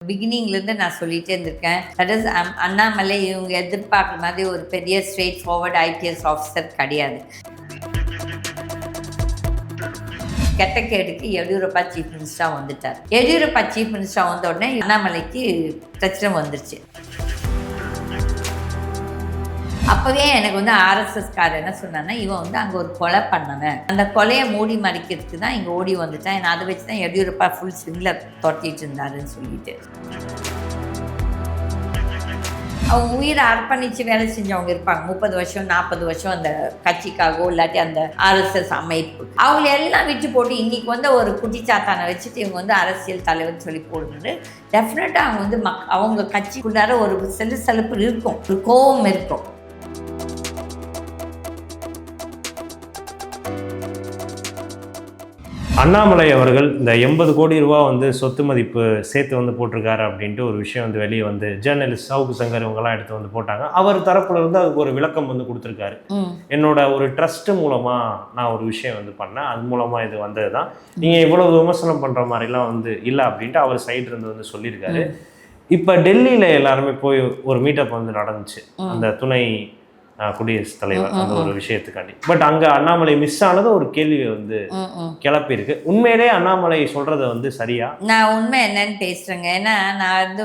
பிகினிங்லேருந்து நான் சொல்லிகிட்டே இருந்திருக்கேன். தட் இஸ் அண்ணாமலை இவங்க எதிர்பார்க்குற மாதிரி ஒரு பெரிய ஸ்ட்ரெயிட் ஃபார்வர்ட் ஐபிஎஸ் ஆஃபீஸர் கிடையாது. கெட்ட கேடுக்கு எடியூரப்பா சீஃப் மினிஸ்டராக வந்துட்டார். எடியூரப்பா சீஃப் மினிஸ்டராக வந்த உடனே அண்ணாமலைக்கு பிரச்சனை வந்துருச்சு. அப்போவே எனக்கு வந்து ஆர்எஸ்எஸ்காரர் என்ன சொன்னான்னா, இவன் வந்து அங்கே ஒரு கொலை பண்ணவன், அந்த கொலையை மூடி மறைக்கிறதுக்கு தான் இங்கே ஓடி வந்துட்டான். நான் அதை வச்சு தான் எடியூரப்பா ஃபுல் ஸ்விங்கில் துரத்திட்டு இருந்தாருன்னு சொல்லிட்டு, அவங்க உயிரை அர்ப்பணித்து வேலை செஞ்சவங்க இருப்பாங்க. 30 வருஷம் 40 வருஷம் அந்த கட்சிக்காகவோ இல்லாட்டி அந்த ஆர்எஸ்எஸ் அமைப்பு, அவங்க எல்லாம் விட்டு போட்டு இன்றைக்கி வந்து ஒரு குட்டிச்சாத்தானை வச்சுட்டு இவங்க வந்து அரசியல் தலைவர்னு சொல்லி போடுறது, டெஃபினட்டாக அவங்க வந்து அவங்க கட்சிக்குள்ளார ஒரு செலுசலுப்பு இருக்கும், ஒரு கோபம் இருக்கும். அண்ணாமலை அவர்கள் இந்த 80 கோடி ரூபா வந்து சொத்து மதிப்பு சேர்த்து வந்து போட்டிருக்காரு அப்படின்ட்டு ஒரு விஷயம் வந்து வெளியே வந்து ஜேர்னலிஸ்ட் சவுக்கு சங்கர் இவங்கெல்லாம் எடுத்து வந்து போட்டாங்க. அவர் தரப்புல இருந்து அதுக்கு ஒரு விளக்கம் வந்து கொடுத்துருக்காரு. என்னோட ஒரு ட்ரஸ்ட் மூலமா நான் ஒரு விஷயம் வந்து பண்ணேன், அது மூலமா இது வந்தது தான், நீங்கள் இவ்வளவு விமர்சனம் பண்ணுற மாதிரிலாம் வந்து இல்லை அப்படின்ட்டு அவர் சைடு இருந்து வந்து சொல்லியிருக்காரு. இப்போ டெல்லியில் எல்லாருமே போய் ஒரு மீட்டப் வந்து நடந்துச்சு, அந்த துணை குடியரசுத் தலைவர் அந்த ஒரு விஷயத்துக்காண்டி. பட் அங்கே அண்ணாமலை மிஸ் ஆனது ஒரு கேள்வி வந்து கிளப்பியிருக்கு. உண்மையிலே அண்ணாமலை சொல்கிறத வந்து சரியா? நான் உண்மை என்னன்னு பேசுகிறேங்க. ஏன்னா நான் வந்து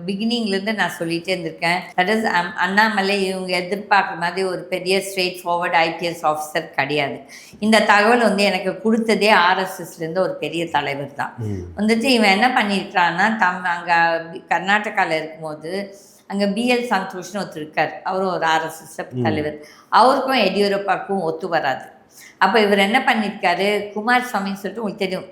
பிகினிங்லேருந்து நான் சொல்லிகிட்டே இருந்திருக்கேன். தட் இஸ் அண்ணாமலை இவங்க எதிர்பார்க்குற மாதிரி ஒரு பெரிய ஸ்ட்ரெயிட் ஃபார்வர்ட் ஐபிஎஸ் ஆஃபீஸர் கிடையாது. இந்த தகவல் வந்து எனக்கு கொடுத்ததே ஆர்எஸ்எஸ்லேருந்து ஒரு பெரிய தலைவர் தான். வந்துட்டு இவன் என்ன பண்ணியிருக்கிறான்னா, அங்கே கர்நாடகாவில் இருக்கும்போது அங்கே பிஎல் சந்தோஷ்னு ஒருத்தர் இருக்கார், அவரும் ஒரு ஆர்எஸ்எஸ் தலைவர். அவருக்கும் எடியூரப்பாவுக்கும் ஒத்து வராது. அப்போ இவர் என்ன பண்ணியிருக்காரு, குமாரசாமின்னு சொல்லிட்டு உங்களுக்கு தெரியும்,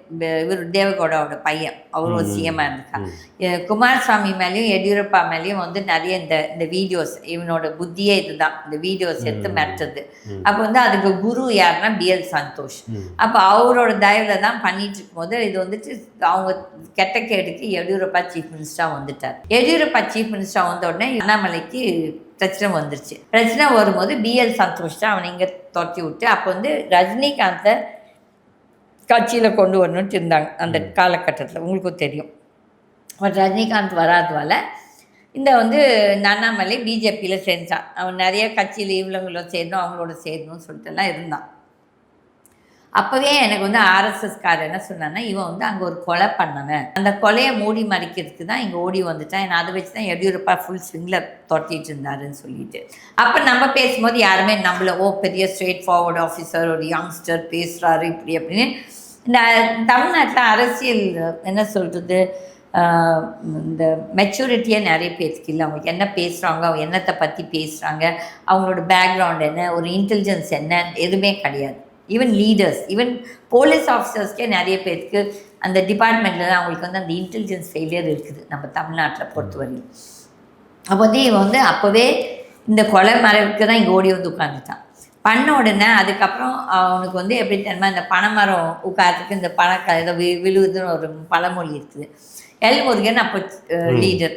இவர் தேவகவுடாவோட பையன், அவரும் ஒரு சிஎம்மாக இருந்திருக்கார். குமாரசாமி மேலேயும் எடியூரப்பா மேலேயும் வந்து நிறைய இந்த வீடியோஸ், இவனோட புத்தியே இதுதான், இந்த வீடியோஸ் எடுத்து மிரட்டுறது. அப்போ வந்து அதுக்கு குரு யாருன்னா பிஎல் சந்தோஷ். அப்போ அவரோட தயவில் தான் பண்ணிட்டு இருக்கும்போது இது வந்துட்டு அவங்க கெட்ட கேடுக்கு எடியூரப்பா சீஃப் மினிஸ்டராக வந்துட்டார். எடியூரப்பா சீஃப் மினிஸ்டராக வந்த உடனே அண்ணாமலைக்கு பிரச்சனை வந்துருச்சு. பிரச்சனை வரும்போது பிஎல் சந்தோஷ் தான் அவனை இங்கே துரத்தி விட்டு, அப்போ வந்து ரஜினிகாந்தை கட்சியில் கொண்டு வரணுன்ட்டு இருந்தாங்க அந்த காலகட்டத்தில், உங்களுக்கும் தெரியும். பட் ரஜினிகாந்த் வராதவால் இந்த வந்து அண்ணாமலை பிஜேபியில் சேர்ந்தான். அவன் நிறைய கட்சியில் இவங்களோட சேரணும் அவங்களோட சேரணும்னு சொல்லிட்டுலாம் இருந்தான். அப்போவே எனக்கு வந்து ஆர்எஸ்எஸ்காரர் என்ன சொன்னான்னா, இவன் வந்து அங்கே ஒரு கொலை பண்ணவன், அந்த கொலையை மூடி மறைக்கிறதுக்கு தான் இங்கே ஓடி வந்துட்டான். நான் அதை வச்சு தான் எடியூரப்பா ஃபுல் ஸ்விங்கில் துரத்திட்டு இருந்தாருன்னு சொல்லிட்டு, அப்போ நம்ம பேசும்போது யாருமே நம்மள பெரிய ஸ்ட்ரெயிட் ஃபார்வர்டு ஆஃபீஸர், ஒரு யங்ஸ்டர் பேசுகிறாரு இப்படி அப்படின்னு. இந்த தமிழ்நாட்டில் அரசியல் என்ன சொல்கிறது, இந்த மெச்சூரிட்டியே நிறைய பேருக்கு இல்லை. அவங்களுக்கு என்ன பேசுகிறாங்க, அவங்க என்னத்தை பற்றி பேசுகிறாங்க, அவங்களோட பேக்ரவுண்ட் என்ன, ஒரு இன்டெலிஜென்ஸ் என்ன, எதுவுமே கிடையாது. ஈவன் லீடர்ஸ், ஈவன் போலீஸ் ஆஃபீஸர்ஸ்க்கே நிறைய பேருக்கு அந்த டிபார்ட்மெண்ட்டில் தான் அவங்களுக்கு வந்து அந்த இன்டெலிஜென்ஸ் ஃபெயிலியர் இருக்குது நம்ம தமிழ்நாட்டில் பொறுத்தவரையும். அப்போ வந்து இவன் வந்து அப்போவே இந்த கொலை மரவுக்கு தான் இங்கே ஓடி வந்து உட்காந்துட்டான். பண்ண உடனே அதுக்கப்புறம் அவனுக்கு வந்து எப்படி தெரியுமா, இந்த பனைமரம் உட்காரத்துக்கு இந்த ஏதோ விழுவுதுன்னு ஒரு பழமொழி இருக்குது. எல் முருகன் அப்போ லீடர்.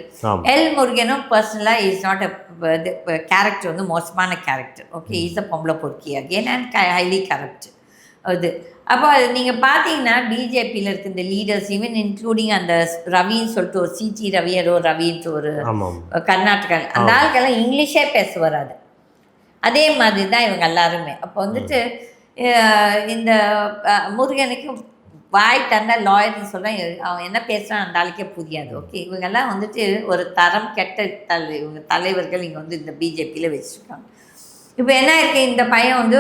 எல் முருகனும் பர்சனலாக இஸ் நாட் அ கேரக்டர், வந்து மோசமான கேரக்டர். ஓகே, இஸ் அ பொம்பளை பொறுக்கி அகெயின் அண்ட் ஹைலி கரப்ட் அது. அப்போ அது நீங்கள் பார்த்தீங்கன்னா பிஜேபியில் இருக்க இந்த லீடர்ஸ், ஈவன் இன்க்ளூடிங் அந்த ரவின்னு சொல்லிட்டு ஒரு சிடி ரவின்ட்டு ஒரு கர்நாடகா, அந்த ஆளுக்கெல்லாம் இங்கிலீஷே பேச வராது. அதே மாதிரி தான் இவங்க எல்லாருமே. அப்போ வந்துட்டு இந்த முருகனுக்கு வாய் தந்தால் லாயர்னு சொல்கிறேன், அவன் என்ன பேசுகிறான் அந்த ஆளுக்கே புரியாது. ஓகே, இவங்கெல்லாம் வந்துட்டு ஒரு தரம் கெட்ட இவங்க தலைவர்கள் இங்கே வந்து இந்த பிஜேபியில் வச்சுருக்காங்க. இப்போ என்ன இருக்குது, இந்த பையன் வந்து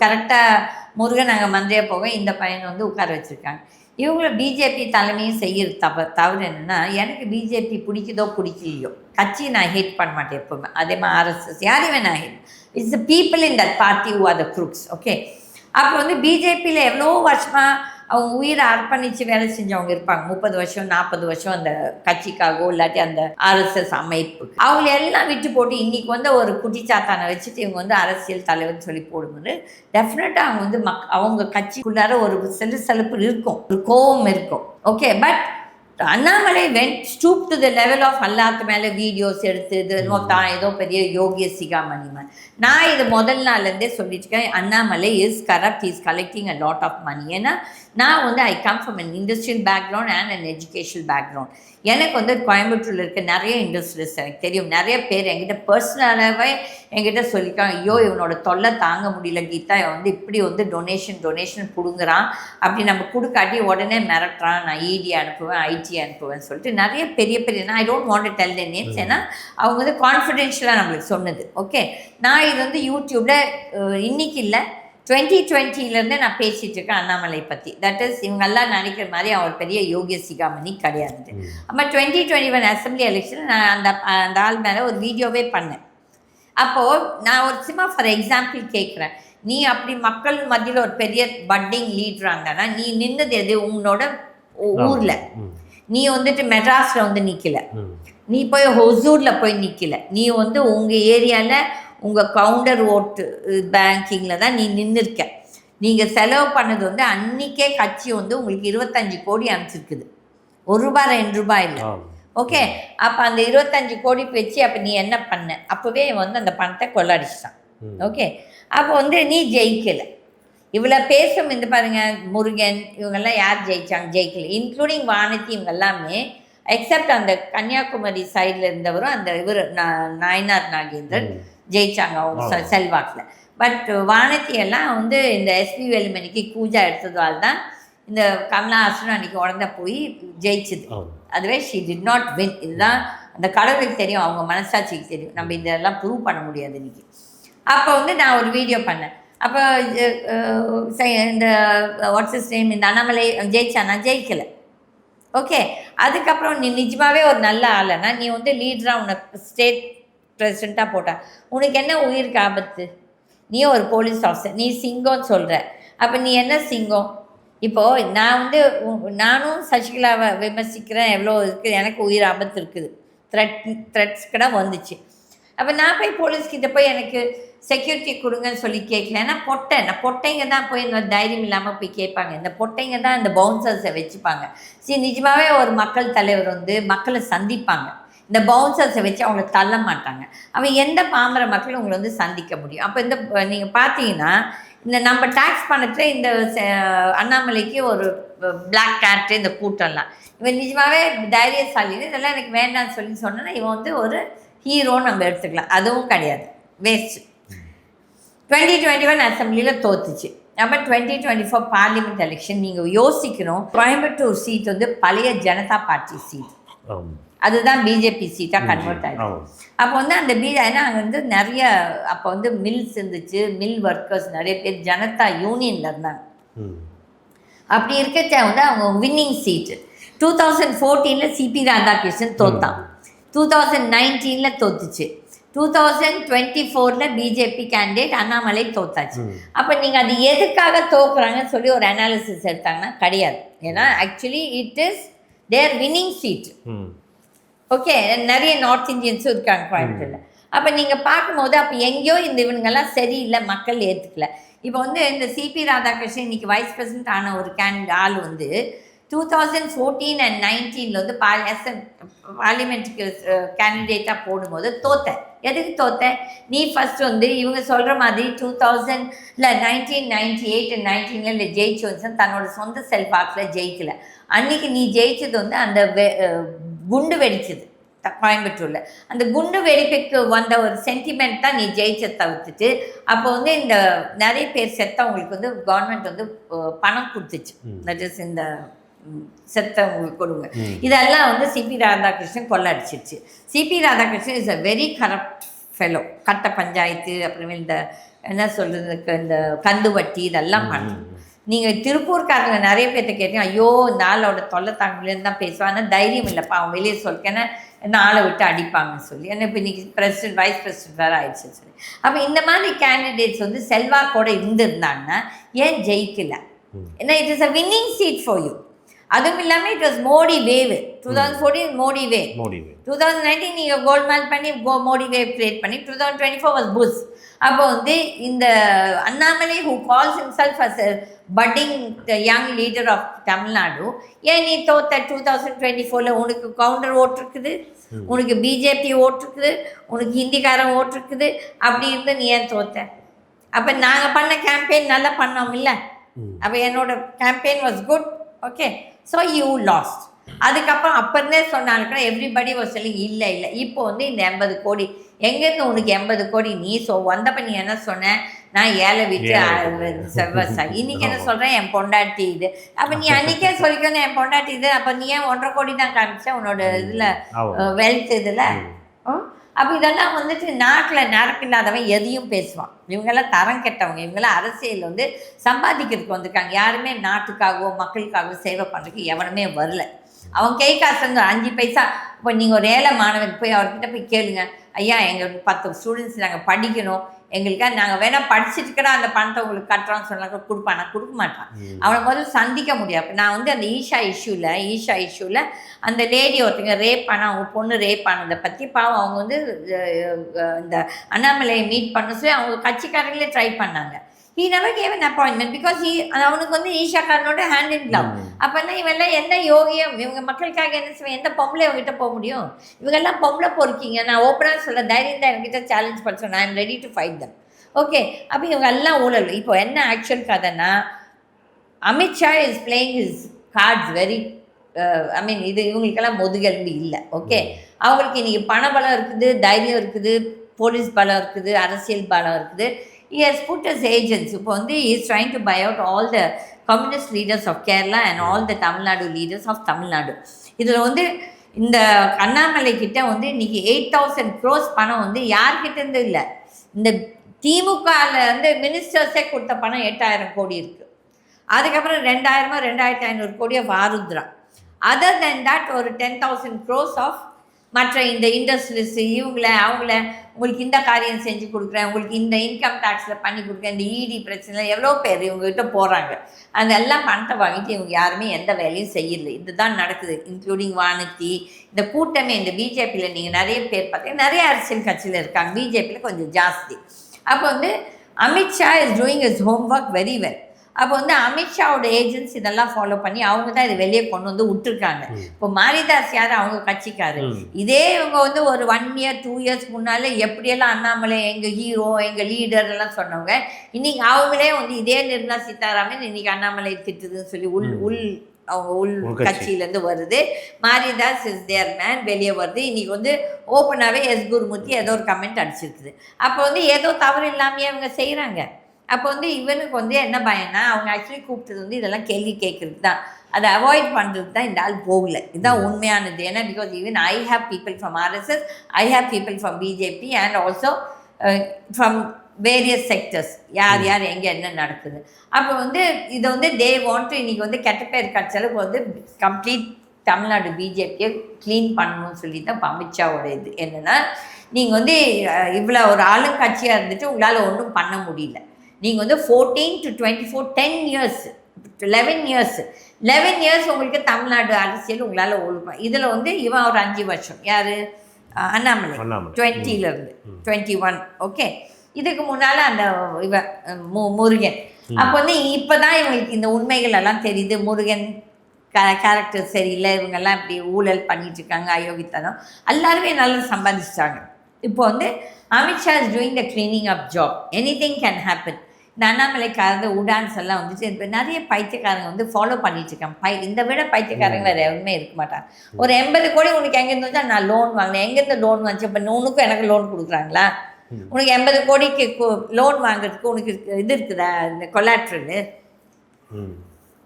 கரெக்டாக முருகன் அங்கே மந்தைய போக இந்த பையனை வந்து உட்கார வச்சுருக்காங்க. இவங்கள பிஜேபி தலைமையும் செய்கிற தவறு என்னென்னா, எனக்கு பிஜேபி பிடிக்குதோ பிடிக்கலையோ, கட்சியை நான் ஹேட் பண்ண மாட்டேன் எப்போவுமே. அதே மாதிரி ஆர்எஸ்எஸ் யாரையுமே நான் hate, it's the people in that party who are the crooks. Okay, அப்போ வந்து பிஜேபியில் எவ்வளோ வருஷமாக அவங்க உயிரை அர்ப்பணித்து வேலை செஞ்சவங்க இருப்பாங்க. 30 வருஷம் 40 வருஷம் அந்த கட்சிக்காகவோ இல்லாட்டி அந்த ஆர்எஸ்எஸ் அமைப்பு, அவங்க எல்லாம் விட்டு போட்டு இன்றைக்கி வந்து ஒரு குட்டிச்சாத்தானை வச்சுட்டு இவங்க வந்து அரசியல் தலைவர்னு சொல்லி போடும்போது, டெஃபினட்டாக அவங்க வந்து அவங்க கட்சிக்குள்ளார ஒரு செலுசலுப்பு இருக்கும், ஒரு கோபம் இருக்கும். Okay, but Annamalai went stoop to the level of அல்லாத்து மேலே வீடியோஸ் எடுத்து இது தான் ஏதோ பெரிய யோகிய சிகாமணி மாதிரி. நான் இது முதல் நாள்லேருந்தே சொல்லிட்டுருக்கேன், Annamalai is corrupt, is collecting a lot of money. ஏன்னா நான் வந்து I come from an industrial background and an educational background. எனக்கு வந்து கோயம்புத்தூரில் இருக்க நிறைய இண்டஸ்ட்ரியலிஸ்ட் எனக்கு தெரியும். நிறைய பேர் என்கிட்ட பர்சனலாகவே என்கிட்ட சொல்லியிருக்காங்க, ஐயோ இவனோட தொல்லை தாங்க முடியல கீதா, இவன் வந்து இப்படி வந்து டொனேஷன் பிடுங்குறான், அப்படி நம்ம கொடுக்காட்டி உடனே மிரட்டுறான், நான் இடி அனுப்புவேன், ஐடி அனுப்புவேன்னு சொல்லிட்டு நிறைய பெரிய நான் I don't want to tell the names, ஏன்னா அவங்க வந்து கான்ஃபிடென்ஷியலாக நம்மளுக்கு சொன்னது. ஓகே, நான் இது வந்து யூடியூப்பில் இன்னைக்கு இல்லை 2020 நான் பேசிகிட்டு இருக்கேன் அண்ணாமலை பற்றி. தட் இஸ் இவங்கெல்லாம் நினைக்கிற மாதிரி அவர் பெரிய யோகிய சிகாமணி கிடையாது. அப்போ 2021 அசம்பிளி எலெக்ஷன் நான் அந்த ஆள் மேலே ஒரு வீடியோவே பண்ணேன். அப்போது நான் ஒரு சும்மா ஃபார் எக்ஸாம்பிள் கேட்குறேன், நீ அப்படி மக்கள் மத்தியில் ஒரு பெரிய பட்டிங் லீடராக இருந்தானா நீ நின்னது எது உன்னோட ஊரில்? நீ வந்துட்டு மெட்ராஸில் வந்து நிற்கல, நீ போய் ஹொசூரில் போய் நிற்கல, நீ வந்து உங்கள் ஏரியாவில் உங்கள் கவுண்டர் ஓட்டு பேங்கிங்கில் தான் நீ நின்றுருக்க. நீங்கள் செலவு பண்ணது வந்து அன்றைக்கே கட்சி வந்து உங்களுக்கு 25 கோடி அனுப்பிச்சிருக்குது, ₹1 ₹2 இல்லை. ஓகே, அப்போ அந்த 25 கோடி வச்சு அப்போ நீ என்ன பண்ண? அப்போவே வந்து அந்த பணத்தை கொள்ளடிச்சிட்டான். ஓகே, அப்போ வந்து நீ ஜெயிக்கலை. இவ்வளோ பேசும் இந்த பாருங்கள், முருகன் இவங்கெல்லாம் யார் ஜெயித்தாங்க? ஜெயிக்கலை, இன்க்ளூடிங் வானதி இவங்க எல்லாமே, எக்ஸப்ட் அந்த கன்னியாகுமரி சைடில் இருந்தவரும் அந்த இவர் நாயனார் நாகேந்திரன் ஜெயிச்சாங்க அவங்க செல்வாக்கில். பட் வானதியெல்லாம் வந்து இந்த எஸ்பி வேலுமணிக்கு கூஜா எடுத்ததால் தான் இந்த கமலஹாசன் அன்றைக்கி உடந்த போய் ஜெயிச்சுது. அதுவே ஷி டிட் நாட் வின். இதுதான் அந்த கடவுளுக்கு தெரியும், அவங்க மனசாட்சிக்கு தெரியும், நம்ம இதெல்லாம் ப்ரூவ் பண்ண முடியாது இன்றைக்கி. அப்போ வந்து நான் ஒரு வீடியோ பண்ணேன். அப்போ இந்த வாட்ஸ்அப் நேம் இந்த அண்ணாமலை ஜெயிச்சானா? ஜெயிக்கலை. ஓகே, அதுக்கப்புறம் நீ நிஜமாகவே ஒரு நல்ல ஆளுன்னா நீ வந்து லீடராக உனக்கு ஸ்டேட் பிரசிடெண்ட்டாக போட்டா உனக்கு என்ன உயிருக்கு ஆபத்து? நீ ஒரு போலீஸ் ஆஃபீஸர், நீ சிங்கம்னு சொல்கிற, அப்போ நீ என்ன சிங்கம்? இப்போது நான் வந்து நானும் சசிகலாவை விமர்சிக்கிறேன், எவ்வளோ இருக்குது, எனக்கு உயிர் ஆபத்து இருக்குது, த்ரெட்ஸ் கூட வந்துச்சு. அப்போ நான் போய் போலீஸ்கிட்ட போய் எனக்கு செக்யூரிட்டி கொடுங்கன்னு சொல்லி கேட்கல. ஏன்னா நான் பொட்டைங்க தான் போய் இந்த தைரியம் இல்லாமல் போய் கேட்பாங்க. இந்த பொட்டைங்க தான் இந்த பவுன்சர்ஸை வச்சுப்பாங்க. சரி, நிஜமாகவே ஒரு மக்கள் தலைவர் வந்து மக்களை சந்திப்பாங்க, இந்த பவுன்சர்ஸை வச்சு அவங்கள தள்ள மாட்டாங்க. அவன் எந்த பாமர மக்களும் உங்களை வந்து சந்திக்க முடியும். அப்போ இந்த நீங்கள் பார்த்தீங்கன்னா இந்த நம்ம டேக்ஸ் பணத்தில் இந்த அண்ணாமலைக்கு ஒரு பிளாக் கேட்டு இந்த கூட்டம்லாம், இவன் நிஜமாகவே தைரியசாலின்னு இதெல்லாம் எனக்கு வேண்டாம்னு சொல்லி சொன்னேன்னா இவன் வந்து ஒரு ஹீரோன்னு நம்ம எடுத்துக்கலாம். அதுவும் கிடையாது, வேஸ்ட்டு. 2021 அசம்பிளியில் தோத்துச்சு. நம்ம 2024 பார்லிமெண்ட் எலெக்ஷன் நீங்கள் யோசிக்கணும். கோயம்புத்தூர் சீட் வந்து பழைய ஜனதா பார்ட்டி சீட், அதுதான் பிஜேபி சீட்டாக கன்வெர்ட் ஆகிடும். அப்போ வந்து அந்த ஏன்னா அங்கே வந்து நிறைய அப்போ வந்து மில்ஸ் இருந்துச்சு, மில் ஒர்க்கர்ஸ் நிறைய பேர் ஜனதா யூனியனில் இருந்தாங்க. அப்படி இருக்கச்ச வந்து அவங்க வின்னிங் சீட்டு 2014 சிபி ராதாகிருஷ்ணன் தோத்தான், 2019 தோத்துச்சு, 2024 பிஜேபி கேண்டிடேட் அண்ணாமலை தோத்தாச்சு. அப்போ நீங்கள் அது எதுக்காக தோக்குறாங்கன்னு சொல்லி ஒரு அனாலிசிஸ் எடுத்தாங்கன்னா கிடையாது. ஏன்னா actually it is their winning seat. Okay, நிறைய நார்த் இந்தியன்ஸும் இருக்காங்க கோயம்புத்தூரில். அப்போ நீங்கள் பார்க்கும்போது அப்போ எங்கேயோ இந்த இவனுங்கெல்லாம் சரியில்லை, மக்கள் ஏற்றுக்கல. இப்போ வந்து இந்த சிபி ராதாகிருஷ்ணன் இன்றைக்கி வைஸ் பிரசிடென்ட் ஆன ஒரு ஆள் வந்து 2014 and 19 வந்து பார்லிமெண்ட்டுக்கு கேண்டிடேட்டாக போடும்போது தோத்தேன். எதுக்கு தோத்தேன்? நீ ஃபஸ்ட்டு வந்து இவங்க சொல்கிற மாதிரி 1998 and 19 ஜெயிச்சு வந்து தன்னோட சொந்த செல்வாக்கில் ஜெயிக்கலை. அன்றைக்கி நீ ஜெயிச்சது வந்து அந்த குண்டு வெடிச்சது கோயம்புத்தூரில். அந்த குண்டு வெடிப்புக்கு வந்த ஒரு சென்டிமெண்ட் தான் நீ ஜெயிச்ச தவிர்த்துட்டு, அப்போ வந்து இந்த நிறைய பேர் செத்தவங்களுக்கு வந்து கவர்மெண்ட் வந்து பணம் கொடுத்துச்சு. தட் இஸ் இந்த செத்தவங்களுக்கு கொடுங்க, இதெல்லாம் வந்து சிபி ராதாகிருஷ்ணன் கொள்ளடிச்சிருச்சு. CP Radhakrishnan is a very corrupt fellow. கட்ட பஞ்சாயத்து, அப்புறமே இந்த என்ன சொல்கிறதுக்கு இந்த கந்து வட்டி இதெல்லாம் பண்ணுறோம். நீங்கள் திருப்பூர்காரங்க நிறைய பேர்த்த கேட்டீங்க, ஐயோ இந்த ஆளோட தொல்லை தாங்கலேருந்து தான் பேசுவான், ஆனால் தைரியம் இல்லைப்பா அவன் வெளியே சொல்லிக்கேன்னா என்ன ஆளை விட்டு அடிப்பாங்கன்னு சொல்லி. ஏன்னா இப்போ இன்றைக்கி பிரசிடென்ட் வைஸ் பிரசிடென்ட் வேறு ஆயிடுச்சுன்னு சொல்லி. அப்போ இந்த மாதிரி கேண்டிடேட்ஸ் வந்து செல்வாக்கோடு இருந்திருந்தாங்கன்னா ஏன் ஜெயிக்கல? ஏன்னா it is a winning seat for you. அதுவும் இல்லாமல் it was Modi wave. 2014 Modi wave. 2019 நீங்கள் கோல்மால் பண்ணி மோடி வேவ் கிரியேட் பண்ணி 2024 வாஸ் புஷ். அப்போ வந்து இந்த Annamalai who calls himself as a budding young leader of Tamil Nadu, ஏன் நீ தோத்த 2024 உனக்கு கவுண்டர் ஓட்டு இருக்குது, உனக்கு பிஜேபி ஓட்டு இருக்குது, உனக்கு ஹிந்திக்காரன் ஓட்டு இருக்குது, அப்படி இருந்து நீ ஏன் தோத்த? அப்போ நாங்கள் பண்ண கேம்பெயின் நல்லா பண்ணோம் இல்லை? அப்போ என்னோட campaign was good. Okay, so you last. அதுக்கப்புறம் அப்போ இருந்தே சொன்னாலும் எவ்ரிபடி வாஸ் சொல்லிங் இல்லை இல்லை. இப்போ வந்து இந்த 80 கோடி எங்கேருந்து உனக்கு 80 கோடி? நீ வந்தப்போ நீ என்ன சொன்ன? நான் ஏழை விட்டு இன்னைக்கு என்ன சொல்கிறேன்? என் பொண்டாட்டி இது. அப்போ நீ அன்றைக்கே சொல்லிக்கணும் என் பொண்டாட்டி இது. அப்போ நீ ஏன் 1.5 கோடி தான் காமிச்ச உன்னோட இதில் வெல்த் இதில்? அப்போ இதெல்லாம் வந்துட்டு நாட்டில் நிரப்பில்லாதவன் எதையும் பேசுவான். இவங்கெல்லாம் தரம் கெட்டவங்க. இவங்கெல்லாம் அரசியல் வந்து சம்பாதிக்கிறதுக்கு வந்திருக்காங்க. யாருமே நாட்டுக்காகவோ மக்களுக்காகவோ சேவை பண்ணுறதுக்கு எவனுமே வரல. அவன் கை காசு 5 பைசா. இப்போ நீங்கள் ஒரு ஏழை மாணவன் போய் அவர்கிட்ட போய் கேளுங்க, ஐயா எங்கள் 10 ஸ்டூடெண்ட்ஸ் நாங்கள் படிக்கணும், எங்களுக்காக நாங்கள் வேணால் படிச்சுட்டுக்கிற அந்த பணத்தை உங்களுக்கு கட்டுறோன்னு சொன்னாக்க கொடுப்பான். நான் கொடுக்க மாட்டான். அவனை முதல்ல சந்திக்க முடியாது. நான் வந்து அந்த ஈஷா இஷ்யூவில் அந்த லேடி ஒருத்தங்க ரேப் பண்ண, அவங்க பொண்ணு ரேப் ஆனதை பற்றி பாவம் அவங்க வந்து இந்த அண்ணாமலையை மீட் பண்ண சொல்லி அவங்க கட்சிக்காரங்களே ட்ரை பண்ணாங்க. he never gave an appointment because அவனுக்கு வந்து ஈஷாக்காரனோட ஹேண்ட் இன் லவ். அப்போல்லாம் இவெல்லாம் என்ன யோகியம்? இவங்க மக்களுக்காக என்ன செய்வேன்? எந்த பொம்பளை அவங்ககிட்ட போக முடியும்? இவங்கெல்லாம் பொம்பளை பொறுக்கிங்க. நான் ஓப்பனாக சொல்ல தைரியம் தான் என்கிட்ட சேலஞ்ச் பண்ண சொன்னேன். I am ready to fight them. Okay, அப்போ இவங்க எல்லாம் ஊழல். இப்போ என்ன actual கதைன்னா, Amit Shah is playing his cards very I மீன் இது இவங்களுக்கெல்லாம் முதுகெலும்பு இல்லை. ஓகே, அவங்களுக்கு இன்றைக்கி பணபலம் இருக்குது, தைரியம் இருக்குது, போலீஸ் பலம் இருக்குது, அரசியல் பலம் இருக்குது. He has put his agents. இப்போ வந்து he is trying to buy out all the communist leaders of Kerala and all the Tamil Nadu leaders of Tamil Nadu. இதில் வந்து இந்த அண்ணாமலை கிட்ட வந்து இன்றைக்கி 8,000 crores பணம் வந்து யார்கிட்ட இருந்து இல்லை, இந்த திமுகவில் வந்து மினிஸ்டர்ஸே கொடுத்த பணம் 8,000 கோடி இருக்குது. அதுக்கப்புறம் 2,500 கோடியை வாருத்ரா. அதர் தென் தட் ஒரு 10,000 crores ஆஃப் மற்ற இந்த இண்டஸ்ட்ரீஸ் அவங்கள உங்களுக்கு இந்த காரியம் செஞ்சு கொடுக்குறேன், உங்களுக்கு இந்த இன்கம் டேக்ஸில் பண்ணி கொடுக்குறேன், இந்த இடி பிரச்சனை எவ்வளோ பேர் இவங்ககிட்ட போகிறாங்க. அதெல்லாம் பணத்தை வாங்கிட்டு இவங்க யாருமே எந்த வேலையும் செய்யலை. இதுதான் நடக்குது. இன்க்ளூடிங் வானதி, இந்த கூட்டமே இந்த பிஜேபியில் நீங்கள் நிறைய பேர் பார்த்தீங்கன்னா நிறைய அரசியல் கட்சியில் இருக்காங்க, பிஜேபியில் கொஞ்சம் ஜாஸ்தி. அப்போ வந்து Amit Shah is doing is homework very well. அப்போ வந்து அமித்ஷாவோட ஏஜென்ட்ஸ் இதெல்லாம் ஃபாலோ பண்ணி அவங்க தான் இதை வெளியே கொண்டு வந்து விட்டுருக்காங்க. இப்போ மாரிதாஸ் யார்? அவங்க கட்சிக்காரு. இதே இவங்க வந்து ஒரு 1 year 2 years முன்னாலே எப்படியெல்லாம் அண்ணாமலை எங்கள் ஹீரோ எங்கள் லீடர் எல்லாம் சொன்னவங்க, இன்னைக்கு அவங்களே வந்து இதே நிர்மலா சீதாராமன் இன்னைக்கு அண்ணாமலை திட்டுதுன்னு சொல்லி அவங்க உள் கட்சியிலேருந்து வருது. மாரிதாஸ் இஸ் தேர் மேன் வெளியே வருது. இன்றைக்கி வந்து ஓப்பனாகவே எஸ் குருமூர்த்தி ஏதோ ஒரு கமெண்ட் அடிச்சிருக்குது. அப்போ வந்து ஏதோ தவறு இல்லாமையே அவங்க செய்கிறாங்க. அப்போ வந்து இவனுக்கு வந்து என்ன பயம்னா, அவங்க ஆக்சுவலி கூப்பிட்டது வந்து இதெல்லாம் கேள்வி கேட்குறது தான், அதை அவாய்ட் பண்ணுறது தான் இந்த ஆள் போகல. இதுதான் உண்மையானது. ஏன்னா because even I have people from RSS, I have people from BJP and also from various sectors, யார் யார் எங்கே என்ன நடக்குது. அப்போ வந்து இதை வந்து தே வாண்ட் டு இன்றைக்கி வந்து கெட்ட பேர் கட்சலுக்கு வந்து கம்ப்ளீட் தமிழ்நாடு பிஜேபியை க்ளீன் பண்ணணும்னு சொல்லி தான் இப்போ அமித்ஷாவோட இது என்னென்னா, நீங்கள் வந்து இவ்வளோ ஒரு ஆளுங்கட்சியாக இருந்துட்டு உங்களால் ஒன்றும் பண்ண முடியல. நீங்கள் வந்து 14 to 24 10 years 11 years உங்களுக்கு தமிழ்நாடு அரசியல் உங்களால் ஒழுக்கம். இதில் வந்து இவன் ஒரு 5 வருஷம் யார்? அண்ணாமலை 20லேருந்து 21. ஓகே, இதுக்கு முன்னால் அந்த இவன் முருகன். அப்போ வந்து இப்போ தான் இவங்களுக்கு இந்த உண்மைகள் எல்லாம் தெரியுது. முருகன் கேரக்டர் சரியில்லை, இவங்கெல்லாம் இப்படி ஊழல் பண்ணிட்டுருக்காங்க, அயோக்கித்தனம். எல்லாருமே நல்லா சம்பாதிச்சிட்டாங்க. இப்போ வந்து Amit Shah is doing the cleaning up job. Anything can happen. இந்த அண்ணாமலைக்காரது உடான்ஸ் எல்லாம் வந்துட்டு இப்போ நிறைய பைத்தியக்காரங்க வந்து ஃபாலோ பண்ணிட்டு இருக்காங்க. இந்த விட பைத்தியக்காரங்க வேறு எவருமே இருக்க மாட்டாங்க. ஒரு 80 கோடி உனக்கு எங்கேருந்து வந்தால் நான் லோன் வாங்கினேன், எங்கேருந்து லோன் வந்துச்சு? இப்போ உனக்கும் எனக்கு லோன் கொடுக்குறாங்களா? உனக்கு 80 கோடிக்கு லோன் வாங்குறதுக்கு உனக்கு இது இருக்குதா? இந்த கொலாட்ரல்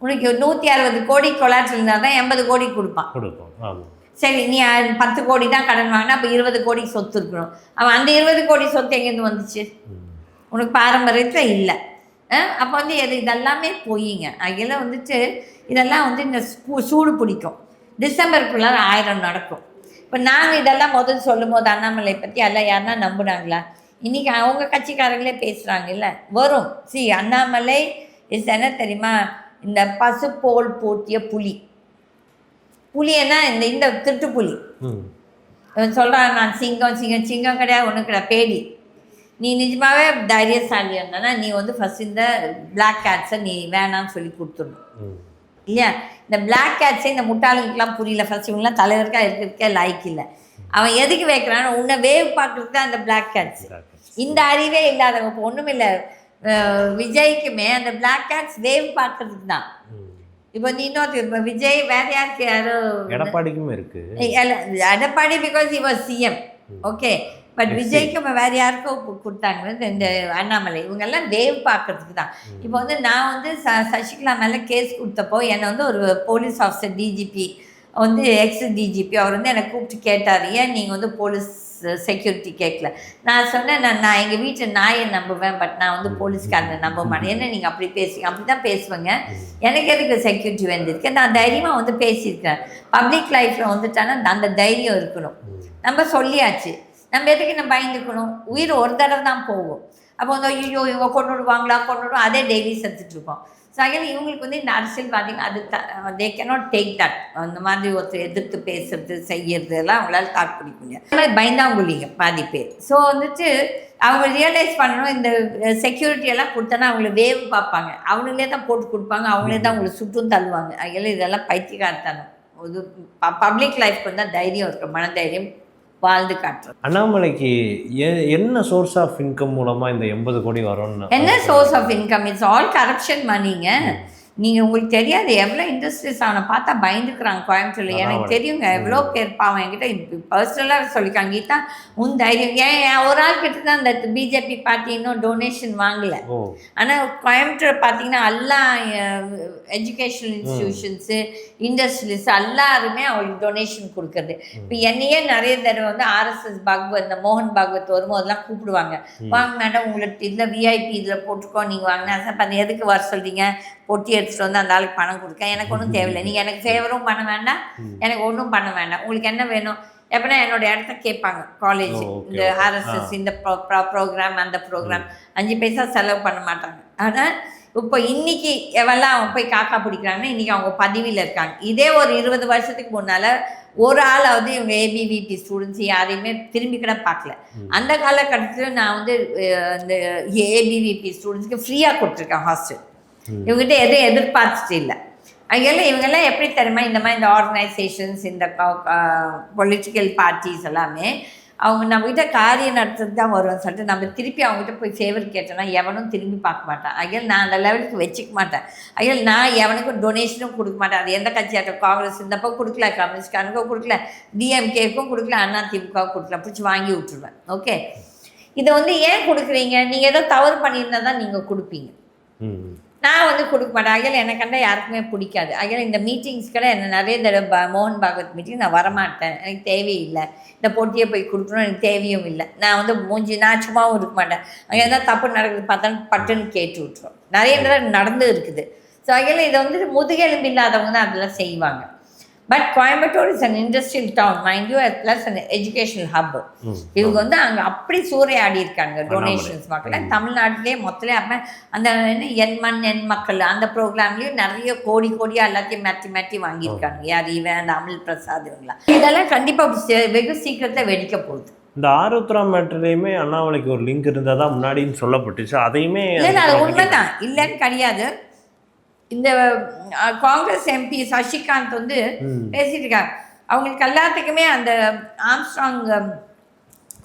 உனக்கு 160 கோடி கொலாட்ரல் இருந்தால் தான் 80 கோடி கொடுப்பான். சரி, நீ 10 கோடி தான் கடன் வாங்கினா அப்போ 20 கோடி சொத்து இருக்கணும். அவன் அந்த 20 கோடி சொத்து எங்கேருந்து வந்துச்சு? உனக்கு பாரம்பரியத்தில் இல்லை. அப்போ வந்து இதெல்லாமே போயிங்க. அதில் வந்துட்டு இதெல்லாம் வந்து இந்த சூடு பிடிக்கும். டிசம்பருக்குள்ளார 1000 நடக்கும். இப்போ நாங்கள் இதெல்லாம் முதல் சொல்லும் போது அண்ணாமலை பற்றி எல்லாம் யாருன்னா நம்புனாங்களா? இன்றைக்கி அவங்க கட்சிக்காரங்களே பேசுகிறாங்க இல்லை, வரும். அண்ணாமலை இஸ் என்ன தெரியுமா? இந்த பசுப்போல் போட்டிய புலி. புலின்னா இந்த திருட்டு புலி. இவன் சொல்கிறான் நான் சிங்கம் சிங்கம் சிங்கம் கிடையாது, ஒன்றும் கிடையாது, பேடி. நீ நிஜமாகவே தைரியசாலி இருந்தானா நீ வந்து ஃபஸ்ட் இந்த பிளாக் கேட்ஸை நீ வேணான்னு சொல்லி கொடுத்துடணும் இல்லையா? இந்த பிளாக் கேட்ஸை இந்த முட்டாளுக்கெல்லாம் புரியல. ஃபஸ்ட் இவங்களாம் தலைவருக்காக இருக்கிறதுக்கே லாய்க்கு இல்லை. அவன் எதுக்கு வைக்கிறான்னு உன்னை வேவ் பார்க்குறதுக்கு தான் அந்த பிளாக் கேட்ஸ். இந்த அறிவே இல்லாதவங்க இப்போ ஒன்றும் இல்லை. விஜய்க்குமே அந்த பிளாக் கேட்ஸ் வேவ் பார்க்கறதுக்கு தான். இப்போ நீ இன்னொரு இப்போ விஜய் வேற யாருக்கு யாரோ எடப்பாடிக்குமே இருக்கு. Edappadi because he was CM, okay. But விஜய்க்கு வேறு யாருக்கோ கொடுத்தாங்க இந்த அண்ணாமலை. இவங்கெல்லாம் வேவ் பார்க்கறதுக்கு தான். இப்போ வந்து நான் வந்து சசிகலா மேலே கேஸ் கொடுத்தப்போ என்னை வந்து ஒரு போலீஸ் ஆஃபீஸர் டிஜிபி வந்து எக்ஸ் டிஜிபி அவர் வந்து என்னை கூப்பிட்டு கேட்டார், ஏன் நீங்கள் வந்து போலீஸ் செக்யூரிட்டி கேட்கல. நான் சொன்னேன் நான் எங்கள் வீட்டில் நாயை நம்புவேன், பட் நான் வந்து போலீஸ்காரனை நம்ப மாட்டேன். என்ன நீங்கள் அப்படி பேசுவீங்க? அப்படி தான் பேசுவேங்க. எனக்கு எதுக்கு செக்யூரிட்டி வந்திருக்கேன்? நான் தைரியமாக வந்து பேசியிருக்கேன். பப்ளிக் லைஃப்பில் வந்துட்டானா அந்த தைரியம் இருக்கணும். நம்ம சொல்லியாச்சு, நம்ம எதுக்கு நம்ம பயந்துக்கணும்? உயிர் ஒரு தடவை தான் போகும். அப்போ வந்து ஐயோ இவங்க கொண்டு விடுவாங்களா கொண்டு விடுவோம், அதே டெய்லி செத்துட்ருக்கோம். ஸோ அதில் இவங்களுக்கு வந்து இந்த அரசியல்வாதிகள் அது தே கேனாட் டேக் தட். அந்த மாதிரி ஒருத்தர் எதிர்த்து பேசுறது செய்யறது எல்லாம் அவங்களால தாக்கு முடியாது. அது மாதிரி பயந்தாங்குழிங்க பாதி பேர். ஸோ வந்துட்டு அவங்க ரியலைஸ் பண்ணணும், இந்த செக்யூரிட்டியெல்லாம் கொடுத்தோன்னா அவங்கள வேவ் பார்ப்பாங்க, அவங்களே தான் போட்டு கொடுப்பாங்க, அவங்களே தான் அவங்களை சுற்றும் தள்ளுவாங்க. அதில் இதெல்லாம் பைத்தியக்காரத்தனம். இது பப்ளிக் லைஃப்க்கு வந்து தைரியம் இருக்குது, மனதைரியம் வாழ்ந்து காட்டுறது. அண்ணாமலைக்கு என்ன சோர்ஸ் ஆஃப் இன்கம் மூலமாக இந்த 80 கோடி வரும்னு? என்ன source of income? It's all corruption மணிங்க. நீங்கள் உங்களுக்கு தெரியாது எவ்வளோ இண்டஸ்ட்ரீஸ் அவனை பார்த்தா பயந்துக்கிறாங்க கோயம்புத்தூரில். எனக்கு தெரியுங்க எவ்வளோ பேர் பாவம் என்கிட்ட பர்சனலாக சொல்லிக்காங்க, கீதா உன் தைரியம். ஏன் ஒரு ஆள் கிட்ட தான் அந்த பிஜேபி பார்ட்டி இன்னும் டொனேஷன் வாங்கலை. ஆனால் கோயம்புத்தூர் பார்த்தீங்கன்னா எல்லா எஜுகேஷனல் இன்ஸ்டிடியூஷன்ஸு இண்டஸ்ட்ரீஸ் எல்லாருமே அவங்களுக்கு டொனேஷன் கொடுக்குறது. இப்போ என்னையே நிறைய தடவை வந்து RSS பாகவத், இந்த மோகன் பாகவத் வரும்போதெல்லாம் கூப்பிடுவாங்க, வாங்க மேடம் உங்களுக்கு இதில் விஐபி இதில் போட்டிருக்கோம் நீங்கள் வாங்கினா சார் அது எதுக்கு வர சொல்கிறீங்க, பொட்டி எடுத்துகிட்டு வந்து அந்த ஆளுக்கு பணம் கொடுக்க. எனக்கு ஒன்றும் தேவையில்லை, நீங்கள் எனக்கு ஃபேவரும் பண்ண வேண்டாம், எனக்கு ஒன்றும் பண்ண வேண்டாம், உங்களுக்கு என்ன வேணும் எப்படின்னா என்னோட இடத்த கேட்பாங்க. காலேஜ் இந்த RSS இந்த ப்ரோக்ராம் அந்த ப்ரோக்ராம் 5 பைசா செலவு பண்ண மாட்டாங்க. ஆனால் இப்போ இன்றைக்கி எவெல்லாம் அவங்க போய் காக்கா பிடிக்கிறாங்கன்னா இன்றைக்கி அவங்க பதவியில் இருக்காங்க. இதே ஒரு 20 வருஷத்துக்கு முன்னால் ஒரு ஆளாவது இவங்க ABVP ஸ்டூடெண்ட்ஸ் யாரையுமே திரும்பி கூட பார்க்கல. அந்த காலகட்டத்தில் நான் வந்து இந்த ABVP ஸ்டூடெண்ட்ஸ்க்கு ஃப்ரீயாக கொடுத்துருக்கேன் ஹாஸ்டல். இவங்ககிட்ட எதுவும் எதிர்பார்த்துட்டு இல்லை. அதனால இவங்கெல்லாம் எப்படி தெரியுமா, இந்த மாதிரி இந்த ஆர்கனைசேஷன்ஸ் இந்த பொலிட்டிக்கல் பார்ட்டிஸ் எல்லாமே அவங்க நம்மகிட்ட காரியம் நடத்துறது தான் வரும்னு சொல்லிட்டு நம்ம திருப்பி அவங்ககிட்ட போய் ஃபேவர் கேட்டோன்னா எவனும் திரும்பி பார்க்க மாட்டான். அதனால நான் அந்த லெவலுக்கு வச்சுக்க மாட்டேன். அதனால நான் எவனுக்கும் டொனேஷனும் கொடுக்க மாட்டேன். அது எந்த கட்சியாட்டம், காங்கிரஸ் இந்தப்போ கொடுக்கல, கம்யூனிஸ்ட்காரனுக்கும் கொடுக்கல, DMKக்கும் கொடுக்கல, அதிமுகவும் கொடுக்கல, பிடிச்சி வாங்கி விட்டுருவேன். ஓகே, இதை வந்து ஏன் கொடுக்குறீங்க? நீங்கள் ஏதோ தவறு பண்ணியிருந்தால் தான் நீங்கள் கொடுப்பீங்க. நான் வந்து கொடுக்க மாட்டேன். அகையில் எனக்கு கண்டா யாருக்குமே பிடிக்காது. அகையில் இந்த மீட்டிங்ஸ் கூட என்ன நிறைய தடவை மோகன் பாகவத் மீட்டிங் நான் வரமாட்டேன், எனக்கு தேவையில்லை. இந்த போட்டியை போய் கொடுக்கணும் எனக்கு தேவையும் இல்லை. நான் வந்து மூஞ்சி நான் சும்மாவும் இருக்க மாட்டேன். அங்கே எதாவது தப்பு நடக்குது பார்த்தா பட்டுன்னு கேட்டு விட்டுருவோம். நிறைய தடவை நடந்து இருக்குது. ஸோ அகையில் இதை வந்து முதுகெலும்பு இல்லாதவங்க தான் அதெல்லாம் செய்வாங்க. But Coimbatore is an industrial town mind you, plus an educational hub. இவங்க வந்து அங்கே அப்படி சூறையாடி இருக்காங்க டொனேஷன்ஸ் மக்களை. தமிழ்நாட்டிலே மொத்தலே அப்போ அந்த என் மண் என் மக்கள் அந்த ப்ரோக்ராம்லேயும் நிறைய கோடி கோடியாக எல்லாத்தையும் மாற்றி வாங்கியிருக்காங்க. யார் இவன் அந்த அமில் பிரசாத் இவங்களாம். இதெல்லாம் கண்டிப்பாக வெகு சீக்கிரத்தில் வெடிக்க போகுது. இந்த ஆருத்ரா மேட்டர்லையுமே அண்ணாமலைக்கு ஒரு லிங்க் இருந்ததா முன்னாடின்னு சொல்லப்பட்டுச்சு. அதையுமே இல்லை, அது உண்மைதான், இல்லைன்னு கிடையாது. இந்த காங்கிரஸ் MP சசிகாந்த் வந்து பேசிட்டு இருக்காங்க. அவங்களுக்கு எல்லாத்துக்குமே அந்த ஆம்ஸ்ட்ராங்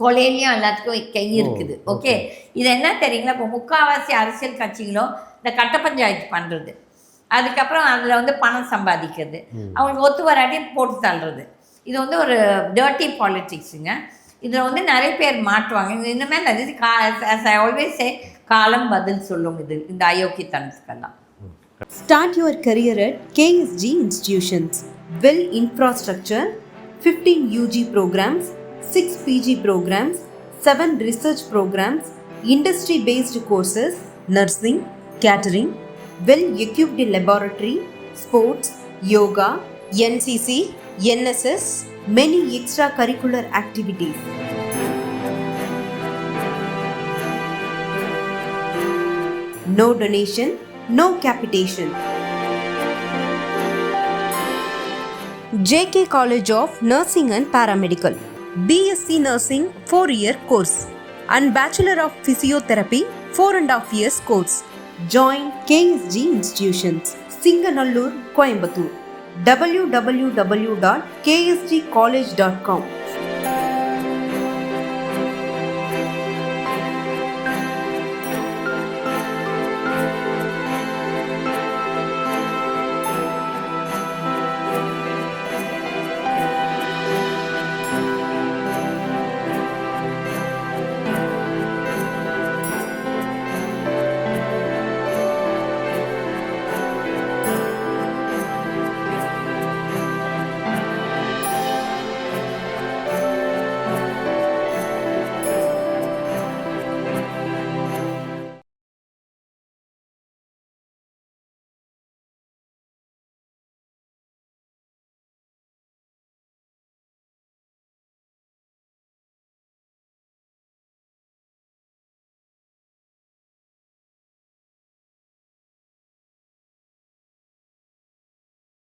கொலையிலையும் எல்லாத்துக்கும் கை இருக்குது. ஓகே, இது என்ன தெரியுங்களா, இப்போ முக்கால்வாசி அரசியல் கட்சிகளும் இந்த கட்ட பஞ்சாயத்து பண்ணுறது, அதுக்கப்புறம் அதில் வந்து பணம் சம்பாதிக்கிறது, அவங்களுக்கு ஒத்து வராட்டி போட்டு தள்ளுறது, இது வந்து ஒரு டர்ட்டி பாலிட்டிக்ஸுங்க. இதில் வந்து நிறைய பேர் மாட்டுவாங்க. இனிமேல் அது ஆல்வேஸ் காலம் பதில் சொல்லும் இது இந்த அயோக்கியத்தனத்துக்கெல்லாம். Start your career at KSG Institutions. Well infrastructure, 15 UG programs, 6 PG programs, 7 research programs, industry-based courses, nursing, catering, well-equipped laboratory, sports, yoga, NCC, NSS, many extracurricular activities. No donation, no capitation. JK College of Nursing and Paramedical, BSc Nursing 4-year course and Bachelor of Physiotherapy 4.5 years course. Join KSG Institutions, Singanallur, Coimbatore. www.ksgcollege.com